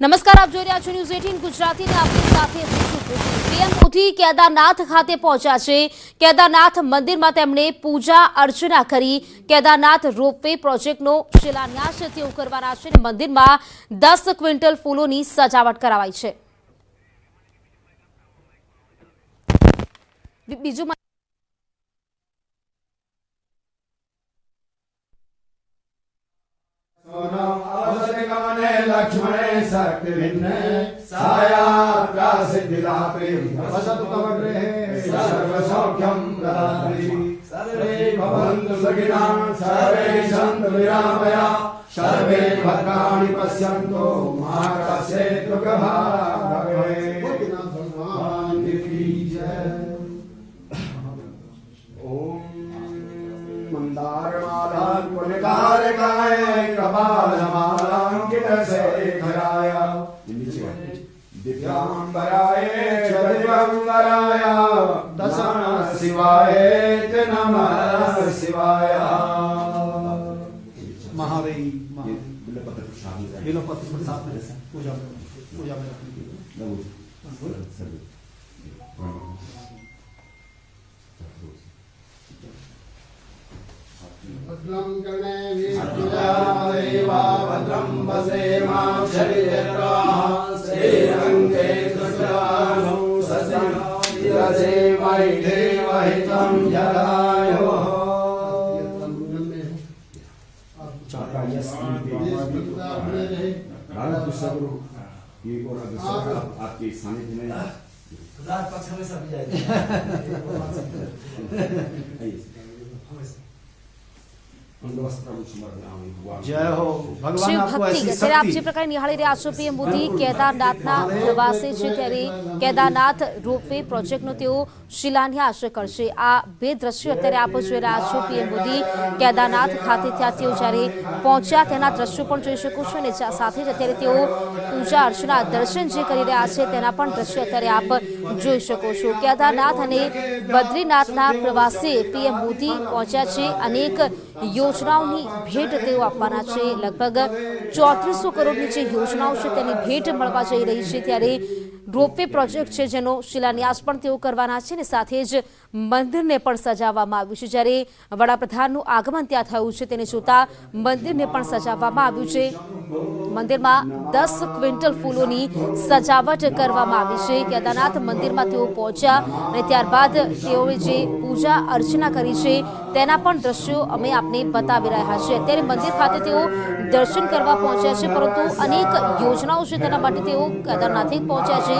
નમસ્કાર, આપ જોઈ રહ્યા છો ન્યૂઝ 18 ગુજરાતી ને આપની સાથે હું છું પ્રીતિ। પીએમ મોદી કેદારનાથ ખાતે પહોંચ્યા છે। કેદારનાથ મંદિરમાં તેમણે પૂજા અર્ચના કરી। કેદારનાથ રોપવે પ્રોજેક્ટનો શિલાન્યાસ તેઓ કરવાના છે। મંદિરમાં 10 ક્વિન્ટલ ફૂલોની સજાવટ કરાવાઈ છે। બીજું लक्ष्मणे शक्तिभिन्ने साया प्रासिद्धिदात्री वसतु तव गृहे सर्वसौख्यं प्रदात्री सर्वे भवन्तु सुखिनः सर्वे सन्तु निरामयाः सर्वे भद्राणि पश्यन्तु मा कश्चित् दुःखभाग् भवेत्। भगवान् की जय। मंदारमाला पुण्यकारकाय कपालमालांकित शेखराय दिव्यांबराय च दिव्यांबराय दशम शिवाय च नमः शिवाय। महादेवी बिल्वपत्र प्रसाद पूजा पूजा में भद्रं कर्णेभिर्देवा भद्रं वसेमाक्षरियत्राः श्रीरङ्गे कृष्णानो ससिरसे वैदेवहितं जलायो। आपके सानिध्य में पक्ष में सब जाएगा। जय हो भगवान। शिव आपको भक्ति ऐसी જ્યારે આપ જે शक्ति પ્રકારે નિહાળી રહ્યા છો પીએમ મોદી કેદારનાથના પ્રવાસે છે ત્યારે કેદારનાથ રોપવે પ્રોજેક્ટનો તેઓ શિલાન્યાસ કરશે। આ બે દ્રશ્યો અત્યારે આપ જોઈ રહ્યા છો। પીએમ મોદી કેદારનાથ ખાતે ત્યાં તેઓ જ્યારે પહોંચ્યા તેના દ્રશ્યો પણ જોઈ શકો છો અને સાથે જ અત્યારે તેઓ પૂજા અર્ચના દર્શન જે કરી રહ્યા છે તેના પણ દ્રશ્યો અત્યારે આપ જોઈ શકો છો। કેદારનાથ અને બદ્રીનાથના પ્રવાસે પીએમ મોદી પહોંચ્યા છે। અનેક યોજનાઓની ભેટ તેઓ આપવાના છે। લગભગ 3400 કરોડની જે યોજનાઓ છે તેની ભેટ મળવા જઈ રહી છે। ત્યારે રોપવે પ્રોજેક્ટ છે જેનો શિલાન્યાસ પણ તેઓ કરવાના છે અને સાથે જ મંદિરને પણ સજાવવામાં આવ્યું છે। જ્યારે વડાપ્રધાનનું આગમન ત્યાં થયું છે તેને જોતા મંદિરને પણ સજાવવામાં આવ્યું છે। મંદિરમાં 10 ક્વિન્ટલ ફૂલોની સજાવટ કરવામાં આવી છે। કેદારનાથ મંદિરમાં તેઓ પહોંચ્યા અને ત્યારબાદ તેઓએ જે પૂજા અર્ચના કરી છે તેના પણ દ્રશ્યો અમે આપને બતાવી રહ્યા છીએ। અત્યારે મંદિર ખાતે તેઓ દર્શન કરવા પહોંચ્યા છે પરંતુ અનેક યોજનાઓ છે તેના માટે તેઓ કેદારનાથે પહોંચ્યા છે।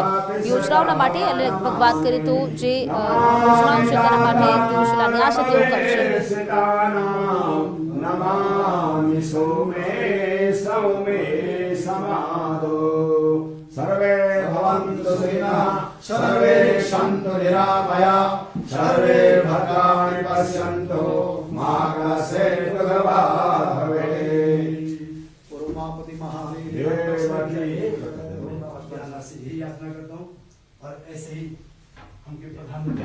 યોજનાઓના માટે અને લગભગ વાત કરીએ તો જે યોજનાઓ છે તેના માટે તેઓ શિલાન્યાસ તેઓ કરશે। नमामि सोमे सौमे समादो सर्वे भवन्तु सुखिनः सर्वे सन्तु निरामयाः सर्वे भद्राणि पश्यन्तु मा कश्चित् दुःखभाग् भवेत्। उमापति महादेव से यही यात्रा करता हूँ और ऐसे ही हमके प्रधानमंत्री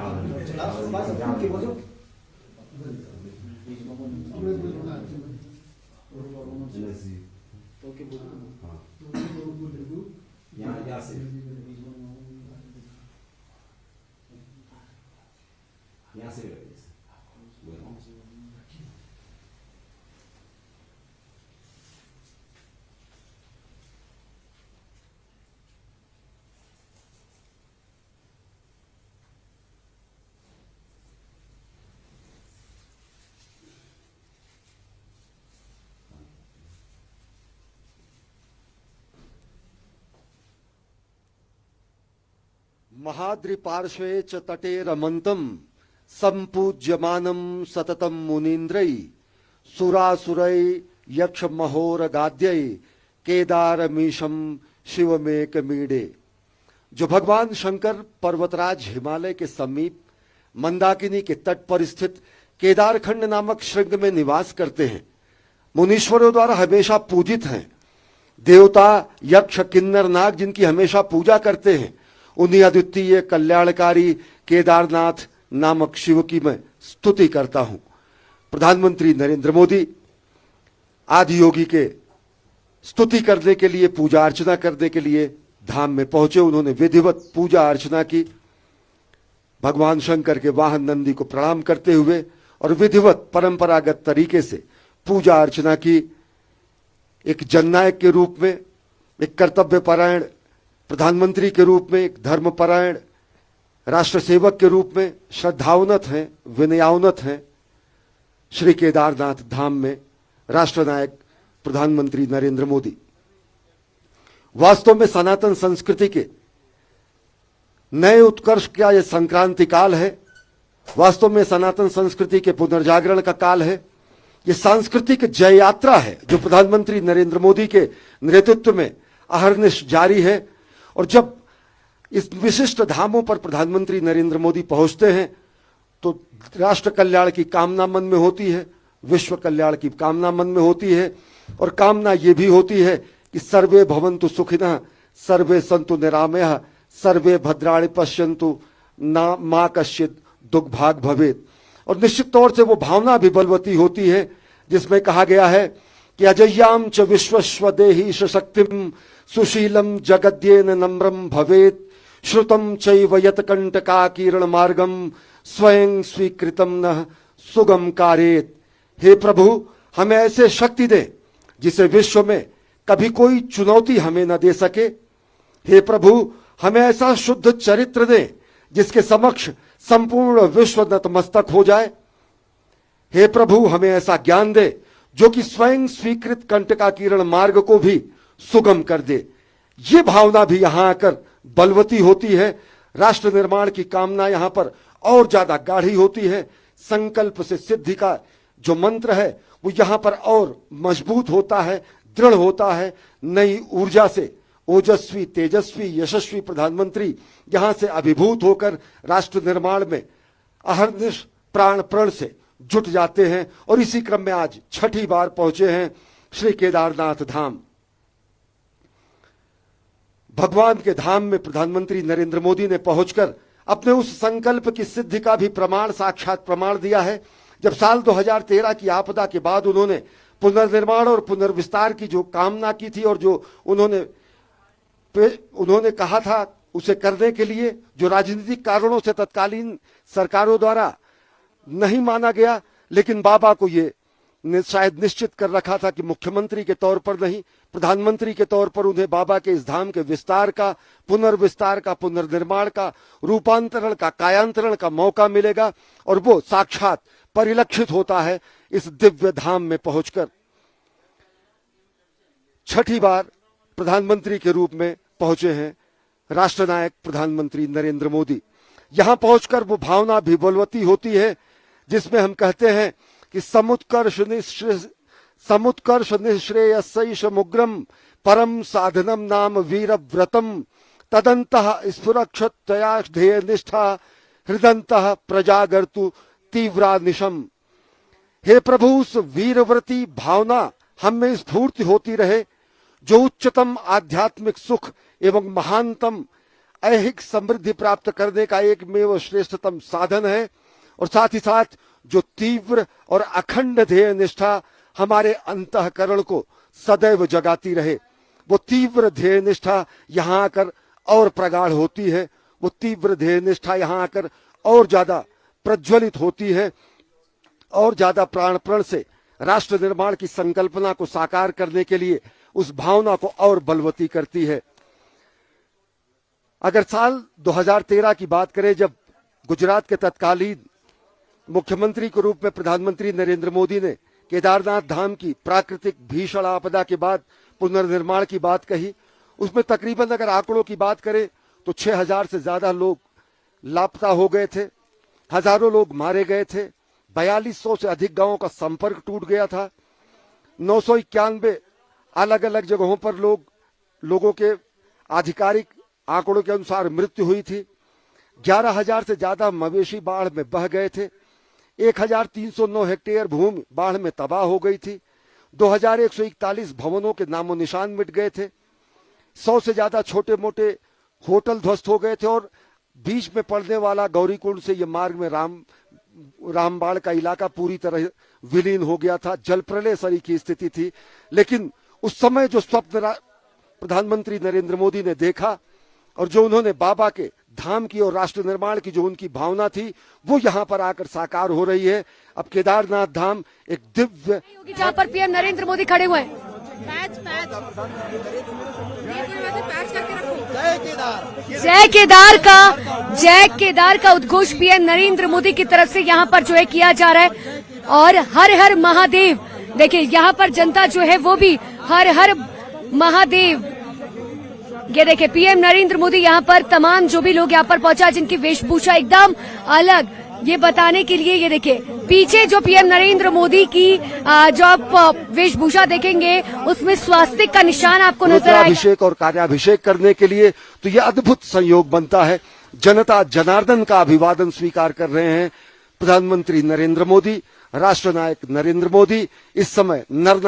यहाँ से महाद्रिपार्श्वे च तटे रमन्तं सम्पूज्यमानं सततं मुनीन्द्रै सुरासुरै यक्षमहोरगाद्यै केदारमीशं शिवमेकमीडे। जो भगवान शंकर पर्वतराज हिमालय के समीप मंदाकिनी के तट पर स्थित केदारखंड नामक श्रृंग में निवास करते हैं, मुनीश्वरों द्वारा हमेशा पूजित हैं। देवता यक्ष किन्नर नाग जिनकी हमेशा पूजा करते हैं, उन्हीं अद्वितीय कल्याणकारी केदारनाथ नामक शिव की मैं स्तुति करता हूं। प्रधानमंत्री नरेंद्र मोदी आदि योगी के स्तुति करने के लिए, पूजा अर्चना करने के लिए धाम में पहुंचे। उन्होंने विधिवत पूजा अर्चना की, भगवान शंकर के वाहन नंदी को प्रणाम करते हुए और विधिवत परंपरागत तरीके से पूजा अर्चना की। एक जननायक के रूप में, एक कर्तव्यपरायण प्रधानमंत्री के रूप में, एक धर्मपरायण राष्ट्र सेवक के रूप में श्रद्धाउन्नत हैं, विनयाउन्नत हैं श्री केदारनाथ धाम में राष्ट्रनायक प्रधानमंत्री नरेंद्र मोदी। वास्तव में सनातन संस्कृति के नए उत्कर्ष का यह संक्रांति काल है। वास्तव में सनातन संस्कृति के पुनर्जागरण का काल है। यह सांस्कृतिक जय यात्रा है जो प्रधानमंत्री नरेंद्र मोदी के नेतृत्व में अहर्निश जारी है। और जब इस विशिष्ट धामों पर प्रधानमंत्री नरेंद्र मोदी पहुंचते हैं तो राष्ट्र कल्याण की कामना मन में होती है, विश्व कल्याण की कामना मन में होती है, और कामना ये भी होती है कि सर्वे भवन्तु सुखिनः, सर्वे सन्तु निरामयः, सर्वे भद्राणि पश्यन्तु मा कश्चित् दुर्भाग् भवेत्। और निश्चित तौर से वो भावना भी बलवती होती है जिसमें कहा गया है कि अजय्याम च विश्वस्वदेही शक्तिम सुशीलम जगद्येन नम्रम भवेत्, श्रुतम चैव यत्कंटका किरण मार्गम स्वयं स्वीकृतम न सुगम कारेत। हे प्रभु, हमें ऐसे शक्ति दे जिसे विश्व में कभी कोई चुनौती हमें न दे सके। हे प्रभु, हमें ऐसा शुद्ध चरित्र दे जिसके समक्ष संपूर्ण विश्व नतमस्तक हो जाए। हे प्रभु, हमें ऐसा ज्ञान दे जो कि स्वयं स्वीकृत कंटका किरण मार्ग को भी सुगम कर दे। ये भावना भी यहां आकर बलवती होती है। राष्ट्र निर्माण की कामना यहां पर और ज्यादा गाढ़ी होती है। संकल्प से सिद्धि का जो मंत्र है वो यहां पर और मजबूत होता है, दृढ़ होता है। नई ऊर्जा से ओजस्वी, तेजस्वी, यशस्वी प्रधानमंत्री यहां से अभिभूत होकर राष्ट्र निर्माण में अहर्निश प्राण प्रण से जुट जाते हैं। और इसी क्रम में आज छठी बार पहुंचे हैं श्री केदारनाथ धाम। भगवान के धाम में प्रधानमंत्री नरेंद्र मोदी ने पहुंचकर अपने उस संकल्प की सिद्धि का भी प्रमाण, साक्षात प्रमाण दिया है। जब साल 2013 की आपदा के बाद उन्होंने पुनर्निर्माण और पुनर्विस्तार की जो कामना की थी और जो उन्होंने कहा था उसे करने के लिए, जो राजनीतिक कारणों से तत्कालीन सरकारों द्वारा नहीं माना गया, लेकिन बाबा को ये शायद निश्चित कर रखा था कि मुख्यमंत्री के तौर पर नहीं, प्रधानमंत्री के तौर पर उन्हें बाबा के इस धाम के विस्तार का, पुनर्विस्तार का, पुनर्निर्माण का, रूपांतरण का, कायांतरण का मौका मिलेगा। और वो साक्षात परिलक्षित होता है इस दिव्य धाम में पहुंचकर। छठी बार प्रधानमंत्री के रूप में पहुंचे हैं राष्ट्रनायक प्रधानमंत्री नरेंद्र मोदी। यहां पहुंचकर वो भावना भी बलवती होती है जिसमें हम कहते हैं कि समुत्कर्ष निःश्रेयसैषमुग्रम परम साधनम नाम वीर व्रतम तदंतः स्फुरक्षतया ध्येय निष्ठा हृदंतः प्रजागर्तु तीव्रानिशम। हे प्रभु, उस वीरव्रती भावना हम में स्फूर्ति होती रहे जो उच्चतम आध्यात्मिक सुख एवं महानतम ऐहिक समृद्धि प्राप्त करने का एकमेव श्रेष्ठतम साधन है। और साथ ही साथ जो तीव्र और अखंड ध्येय निष्ठा हमारे अंतःकरण को सदैव जगाती रहे, वो तीव्र ध्येय निष्ठा यहाँ आकर और प्रगाढ़ होती है। वो तीव्र ध्येय निष्ठा यहाँ आकर और ज्यादा प्रज्वलित होती है और ज्यादा प्राण प्रण से राष्ट्र निर्माण की संकल्पना को साकार करने के लिए उस भावना को और बलवती करती है। अगर साल 2013 की बात करें, जब गुजरात के तत्कालीन मुख्यमंत्री के रूप में प्रधानमंत्री नरेंद्र मोदी ने केदारनाथ धाम की प्राकृतिक भीषण आपदा के बाद पुनर्निर्माण की बात कही, उसमें तकरीबन अगर आंकड़ों की बात करें तो 6000 से ज्यादा लोग लापता हो गए थे, हजारों लोग मारे गए थे, 4200 से अधिक गांवों का संपर्क टूट गया था, 991 अलग अलग जगहों पर लोगों के आधिकारिक आंकड़ों के अनुसार मृत्यु हुई थी, 11000 से ज्यादा मवेशी बाढ़ में बह गए थे, 1309 हेक्टेयर भूमि बाढ़ में तबाह हो गई थी, 2141 भवनों के नामो निशान मिट गए थे, 100 से ज्यादा छोटे मोटे होटल ध्वस्त हो गए थे और बीच में पड़ने वाला गौरीकुंड से ये मार्ग में रामबाड़ का इलाका पूरी तरह विलीन हो गया था। जल प्रलय सरी की स्थिति थी। लेकिन उस समय जो स्वप्न प्रधानमंत्री नरेंद्र मोदी ने देखा और जो उन्होंने बाबा के धाम की और राष्ट्र निर्माण की जो उनकी भावना थी, वो यहाँ पर आकर साकार हो रही है। अब केदारनाथ धाम एक दिव्य, जहाँ पर पीएम नरेंद्र मोदी खड़े हुए हैं। जय केदार का उद्घोष पीएम नरेंद्र मोदी की तरफ से यहाँ पर जो है किया जा रहा है। और हर हर महादेव, देखिए यहाँ पर जनता जो है वो भी हर हर महादेव। ये देखिए पीएम नरेंद्र मोदी यहाँ पर तमाम जो भी लोग यहाँ पर पहुंचा जिनकी वेशभूषा एकदम अलग, ये बताने के लिए ये देखिए पीछे जो पीएम नरेंद्र मोदी की जो आप वेशभूषा देखेंगे उसमें स्वास्तिक का निशान आपको नजर आएगा। अभिषेक और कार्याभिषेक करने के लिए तो ये अद्भुत संयोग बनता है। जनता जनार्दन का अभिवादन स्वीकार कर रहे हैं प्रधानमंत्री नरेंद्र मोदी, राष्ट्रनायक नरेंद्र मोदी। इस समय नर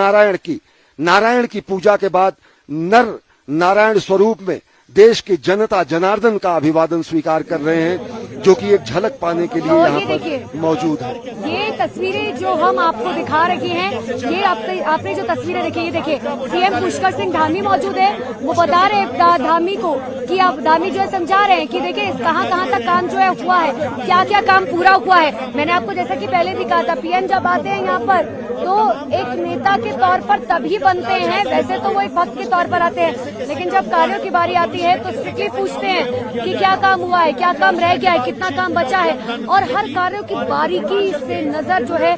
नारायण की पूजा के बाद नर नारायण स्वरूप में देश की जनता जनार्दन का अभिवादन स्वीकार कर रहे हैं, जो कि एक झलक पाने के लिए यहाँ पर मौजूद है। ये तस्वीरें जो हम आपको दिखा रहे हैं, ये आपने जो तस्वीरें देखी, ये देखिए सीएम पुष्कर सिंह धामी मौजूद है। वो बता रहे धामी को कि आप धामी जो है समझा रहे हैं कि देखिए कहाँ तक काम जो है हुआ है, क्या क्या काम पूरा हुआ है। मैंने आपको जैसा कि पहले भी कहा था, पीएम जब आते हैं यहाँ पर तो एक नेता के तौर पर तभी बनते हैं, वैसे तो वो एक भक्त के तौर पर आते हैं, लेकिन जब कार्यों की बारी आती है तो स्ट्रिक्टली पूछते हैं कि क्या काम हुआ है, क्या काम रह गया है, कितना काम बचा है। और हर कार्यों की बारीकी से नजर जो है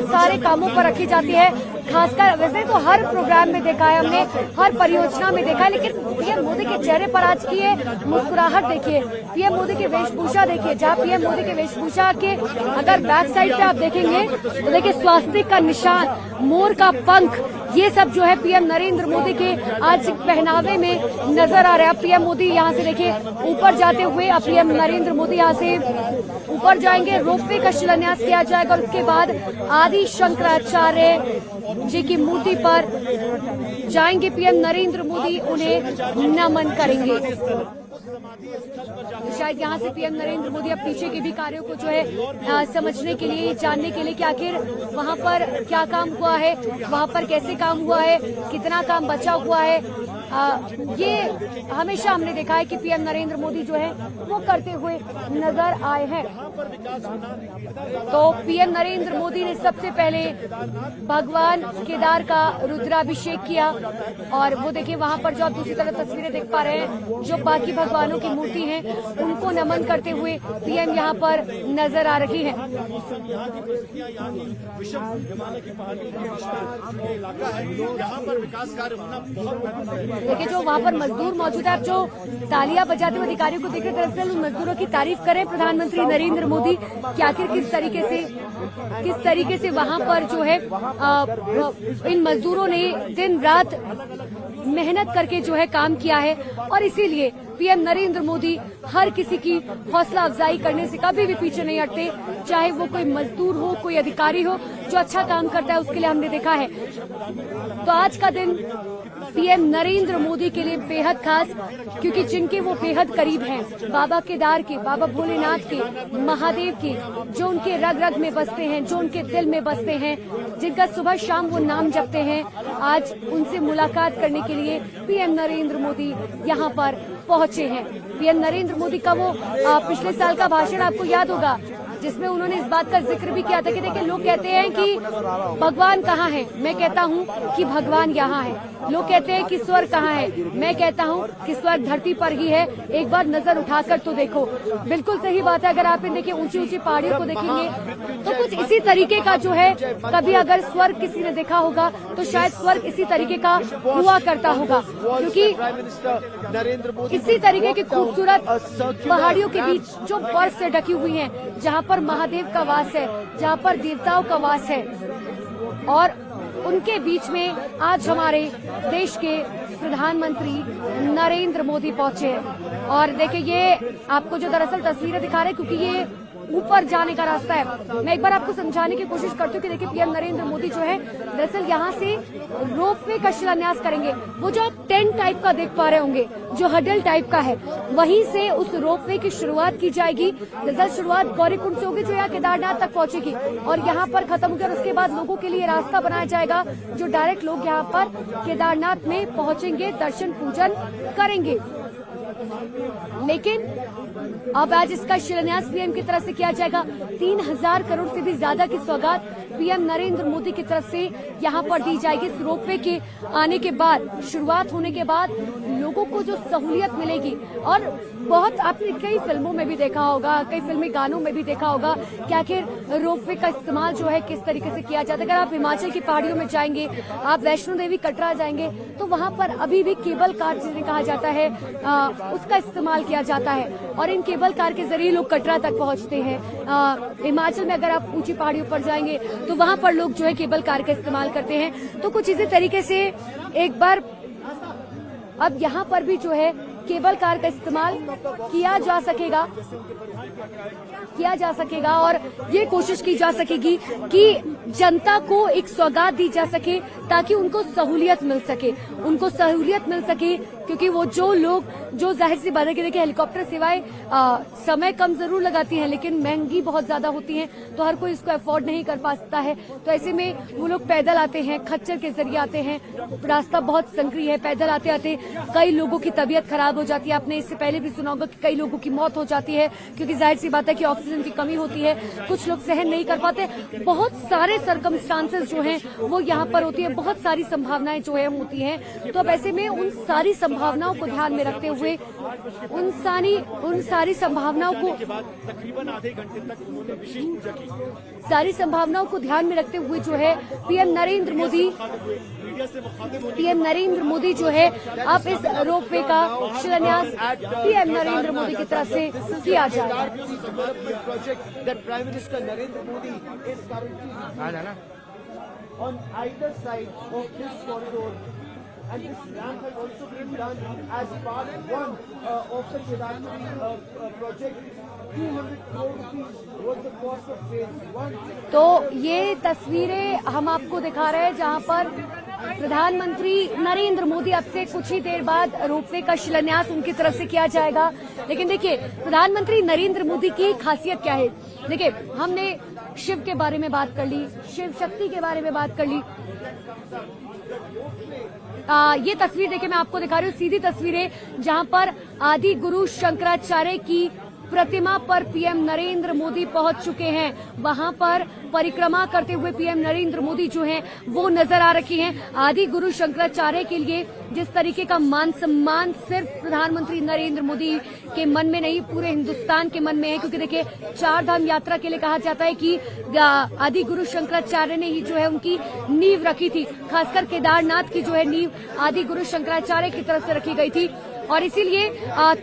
सारे कामों पर रखी जाती है। खासकर वैसे तो हर प्रोग्राम में देखा है हमने, हर परियोजना में देखा है, लेकिन पीएम मोदी के चेहरे पर आज की ये मुस्कुराहट देखिए, पीएम मोदी की वेशभूषा देखिए। जहाँ पीएम मोदी की वेशभूषा के अगर बैक साइड पे आप देखेंगे तो देखिए स्वास्तिक का निशान, मोर का पंख, ये सब जो है पीएम नरेंद्र मोदी के आज पहनावे में नजर आ रहा है। पीएम मोदी यहाँ से देखिए ऊपर जाते हुए, अब पीएम नरेंद्र मोदी यहाँ से ऊपर जाएंगे, रोपवे का शिलान्यास किया जाएगा और उसके बाद आदि शंकराचार्य जी की मूर्ति पर जाएंगे पीएम नरेंद्र मोदी, उन्हें नमन करेंगे। शायद यहाँ से पीएम नरेंद्र मोदी अब पीछे के भी कार्यों को जो है समझने के लिए, जानने के लिए कि आखिर वहाँ पर क्या काम हुआ है, वहाँ पर कैसे काम हुआ है, कितना काम बचा हुआ है। ये हमेशा हमने देखा है कि पीएम नरेंद्र मोदी जो है वो करते हुए नजर आए हैं। तो पीएम नरेंद्र मोदी ने सबसे पहले भगवान केदार का रुद्राभिषेक किया और वो देखिए वहां पर जो आप दूसरी तरफ तस्वीरें देख पा रहे हैं, जो बाकी भगवानों की मूर्ति है उनको नमन करते हुए पीएम यहाँ पर नजर आ रही है। देखिए जो वहाँ पर मजदूर मौजूद है, आप जो तालियां बजाते हुए अधिकारियों को देख रहे, दरअसल उन मजदूरों की तारीफ करें प्रधानमंत्री नरेंद्र मोदी कि आखिर किस तरीके से वहाँ पर जो है इन मजदूरों ने दिन रात मेहनत करके जो है काम किया है। और इसीलिए पीएम नरेंद्र मोदी हर किसी की हौसला अफजाई करने से कभी भी पीछे नहीं हटते, चाहे वो कोई मजदूर हो, कोई अधिकारी हो, जो अच्छा काम करता है उसके लिए हमने देखा है। तो आज का दिन पीएम नरेंद्र मोदी के लिए बेहद खास, क्योंकि जिनके वो बेहद करीब हैं, बाबा केदार के, बाबा भोलेनाथ के, महादेव के, जो उनके रग रग में बसते हैं, जो उनके दिल में बसते हैं, जिनका सुबह शाम वो नाम जपते हैं, आज उनसे मुलाकात करने के लिए पीएम नरेंद्र मोदी यहाँ पर पहुंचे हैं। पीएम नरेंद्र मोदी का वो पिछले साल का भाषण आपको याद होगा, जिसमें उन्होंने इस बात का जिक्र भी किया था कि देखिए लोग कहते हैं कि भगवान कहाँ है, मैं कहता हूँ कि भगवान यहाँ है। लोग कहते हैं कि स्वर्ग कहाँ है, मैं कहता हूँ कि स्वर्ग धरती पर ही है, एक बार नजर उठाकर तो देखो। बिल्कुल सही बात है। अगर आप देखिए ऊंची ऊंची पहाड़ियों को देखेंगे तो कुछ इसी तरीके का जो है, कभी अगर स्वर्ग किसी ने देखा होगा तो शायद स्वर्ग इसी तरीके का हुआ करता होगा, क्योंकि इसी तरीके की खूबसूरत पहाड़ियों के बीच जो बर्फ से ढकी हुई है, जहाँ पर महादेव का वास है, जहाँ पर देवताओं का वास है, और उनके बीच में आज हमारे देश के प्रधानमंत्री नरेंद्र मोदी पहुंचे। और देखिए ये आपको जो दरअसल तस्वीरें दिखा रहे हैं, क्योंकि ये ऊपर जाने का रास्ता है। मैं एक बार आपको समझाने की कोशिश करती हूँ कि देखिए पीएम नरेंद्र मोदी जो है दरअसल यहाँ से रोपवे का शिलान्यास करेंगे। वो जो आप टेंट टाइप का देख पा रहे होंगे, जो हडल टाइप का है, वहीं से उस रोपवे की शुरुआत की जाएगी। दरअसल शुरुआत गौरीकुंड से होगी जो यहाँ केदारनाथ तक पहुंचेगी और यहाँ पर खत्म होगी और उसके बाद लोगों के लिए रास्ता बनाया जाएगा जो डायरेक्ट लोग यहाँ पर केदारनाथ में पहुंचेंगे, दर्शन पूजन करेंगे। लेकिन अब आज इसका शिलान्यास पीएम की तरफ से किया जाएगा। 3000 करोड़ से भी ज्यादा की सौगात पीएम नरेंद्र मोदी की तरफ से यहाँ पर दी जाएगी। इस रोपवे के आने के बाद, शुरुआत होने के बाद लोगों को जो सहूलियत मिलेगी, और बहुत आपने कई फिल्मों में भी देखा होगा, कई फिल्मी गानों में भी देखा होगा कि आखिर रोपवे का इस्तेमाल जो है किस तरीके से किया जाता है। अगर आप हिमाचल की पहाड़ियों में जाएंगे, आप वैष्णो देवी कटरा जाएंगे, तो वहां पर अभी भी केबल कार जिन्हें कहा जाता है उसका इस्तेमाल किया जाता है और इन केबल कार के जरिए लोग कटरा तक पहुंचते हैं। हिमाचल में अगर आप ऊंची पहाड़ियों पर जाएंगे तो वहां पर लोग जो है केबल कार का इस्तेमाल करते हैं। तो कुछ इसी तरीके से एक बार अब यहाँ पर भी जो है केबल कार का इस्तेमाल किया जा सकेगा और ये कोशिश की जा सकेगी कि जनता को एक सौगात दी जा सके ताकि उनको सहूलियत मिल सके, क्योंकि वो जो लोग जो जाहिर सी बात है कि देखिए हेलीकॉप्टर सेवाएं समय कम जरूर लगाती हैं लेकिन महंगी बहुत ज्यादा होती हैं, तो हर कोई इसको अफोर्ड नहीं कर पाता है। तो ऐसे में वो लोग पैदल आते हैं, खच्चर के जरिए आते हैं, रास्ता बहुत संकरी है, पैदल आते आते कई लोगों की तबीयत खराब हो जाती है। आपने इससे पहले भी सुना होगा कि कई लोगों की मौत हो जाती है क्योंकि जाहिर सी बात है कि ऑक्सीजन की कमी होती है, कुछ लोग सहन नहीं कर पाते। बहुत सारे सर्कमस्टांसेस जो हैं वो यहाँ पर होती है, बहुत सारी संभावनाएं जो है होती हैं। तो अब ऐसे में उन सारी संभावनाओं को ध्यान में रखते हुए उन सारी संभावनाओं को ध्यान में रखते हुए जो है पीएम नरेंद्र मोदी जो है अब इस रोपवे का शिलान्यास पीएम नरेंद्र मोदी की तरफ से किया जाएगा। On either side of this corridor, and this ramp has also been done as part one of the Kedarnath project. 200 crore rupees was the cost of phase 1. तो ये तस्वीरें हम आपको दिखा रहे हैं जहां पर प्रधानमंत्री नरेंद्र मोदी अब से कुछ ही देर बाद रोपवे का शिलान्यास उनकी तरफ से किया जाएगा। लेकिन देखिए प्रधानमंत्री नरेंद्र मोदी की खासियत क्या है। देखिए हमने शिव के बारे में बात कर ली, शिव शक्ति के बारे में बात कर ली। ये तस्वीर देखिए मैं आपको दिखा रही हूँ, सीधी तस्वीरें जहां पर आदि गुरु शंकराचार्य की प्रतिमा पर पीएम नरेंद्र मोदी पहुंच चुके हैं। वहां पर परिक्रमा करते हुए पीएम नरेंद्र मोदी जो हैं वो नजर आ रखी हैं। आदि गुरु शंकराचार्य के लिए जिस तरीके का मान सम्मान सिर्फ प्रधानमंत्री नरेंद्र मोदी के मन में नहीं पूरे हिंदुस्तान के मन में है, क्योंकि देखिए 4 धाम यात्रा के लिए कहा जाता है कि आदि गुरु शंकराचार्य ने ही जो है उनकी नींव रखी थी। खासकर केदारनाथ की जो है नींव आदि गुरु शंकराचार्य की तरफ से रखी गई थी और इसीलिए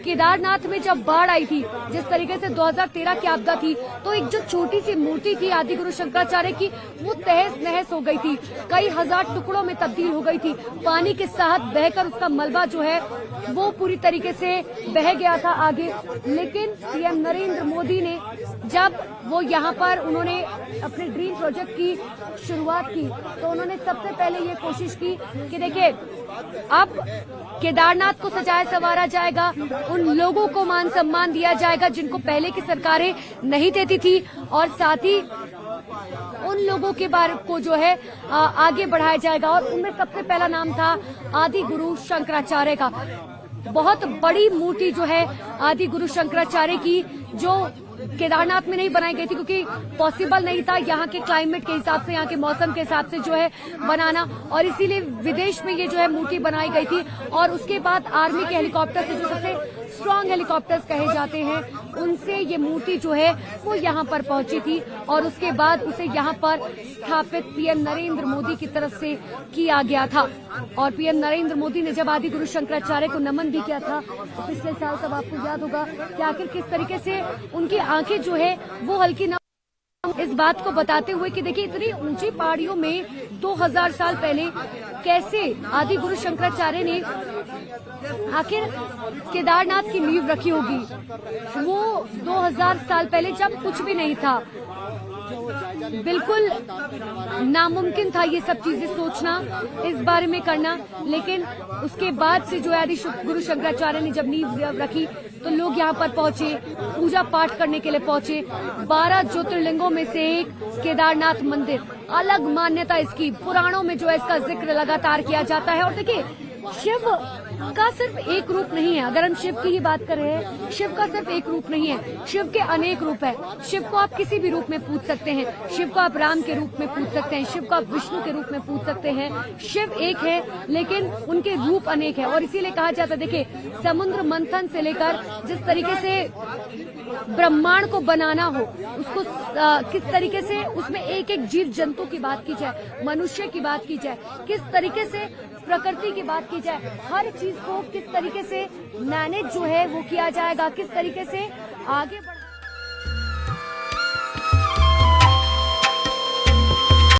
केदारनाथ में जब बाढ़ आई थी, जिस तरीके से 2013 की आपदा थी, तो एक जो छोटी सी मूर्ति थी आदि गुरु शंकराचार्य की वो तहस नहस हो गई थी, कई हजार टुकड़ों में तब्दील हो गई थी। पानी के साथ बहकर उसका मलबा जो है वो पूरी तरीके से बह गया था आगे। लेकिन पीएम नरेंद्र मोदी ने जब वो यहाँ पर उन्होंने अपने ड्रीम प्रोजेक्ट की शुरुआत की तो उन्होंने सबसे पहले ये कोशिश की कि देखिए अब केदारनाथ को सजाया संवारा जाएगा, उन लोगों को मान सम्मान दिया जाएगा जिनको पहले की सरकारें नहीं देती थी और साथ ही उन लोगों के बारे को जो है आगे बढ़ाया जाएगा। और उनमें सबसे पहला नाम था आदि गुरु शंकराचार्य का। बहुत बड़ी मूर्ति जो है आदि गुरु शंकराचार्य की जो केदारनाथ में नहीं बनाई गई थी क्योंकि पॉसिबल नहीं था यहाँ के क्लाइमेट के हिसाब से, यहाँ के मौसम के हिसाब से जो है बनाना, और इसीलिए विदेश में ये जो है मूर्ति बनाई गई थी। और उसके बाद आर्मी के हेलीकॉप्टर से जो सबसे स्ट्रॉन्ग हेलीकॉप्टर्स कहे जाते हैं उनसे ये मूर्ति जो है वो यहाँ पर पहुंची थी और उसके बाद उसे यहाँ पर स्थापित पीएम नरेंद्र मोदी की तरफ से किया गया था। और पीएम नरेंद्र मोदी ने जब आदि गुरु शंकराचार्य को नमन भी किया था तो पिछले साल तब आपको याद होगा कि आखिर किस तरीके से उनकी आंखें जो है वो हल्की इस बात को बताते हुए कि देखिए इतनी ऊंची पहाड़ियों में 2000 साल पहले कैसे आदि गुरु शंकराचार्य ने आखिर केदारनाथ की नींव रखी होगी। वो 2000 साल पहले जब कुछ भी नहीं था, बिल्कुल नामुमकिन था ये सब चीजें सोचना, इस बारे में करना। लेकिन उसके बाद से जो आदि गुरु शंकराचार्य ने जब नींव रखी तो लोग यहाँ पर पहुंचे, पूजा पाठ करने के लिए पहुंचे। 12 ज्योतिर्लिंगों में से एक केदारनाथ मंदिर, अलग मान्यता इसकी, पुराणों में जो है इसका जिक्र लगातार किया जाता है। और देखिए शिव का सिर्फ एक रूप नहीं है, अगर हम शिव की ही बात कर रहे हैं, शिव का सिर्फ एक रूप नहीं है, शिव के अनेक रूप है। शिव को आप किसी भी रूप में पूज सकते हैं, शिव को आप राम के रूप में पूज सकते हैं, शिव को आप विष्णु के रूप में पूज सकते हैं। शिव एक है लेकिन उनके रूप अनेक है। और इसीलिए कहा जाता है, देखिए समुद्र मंथन से लेकर जिस तरीके से ब्रह्मांड को बनाना हो, उसको किस तरीके से उसमें एक एक जीव जंतु की बात की जाए, मनुष्य की बात की जाए, किस तरीके से प्रकृति की बात की जाए, हर चीज को किस तरीके से मैनेज जो है वो किया जाएगा, किस तरीके से आगे बढ़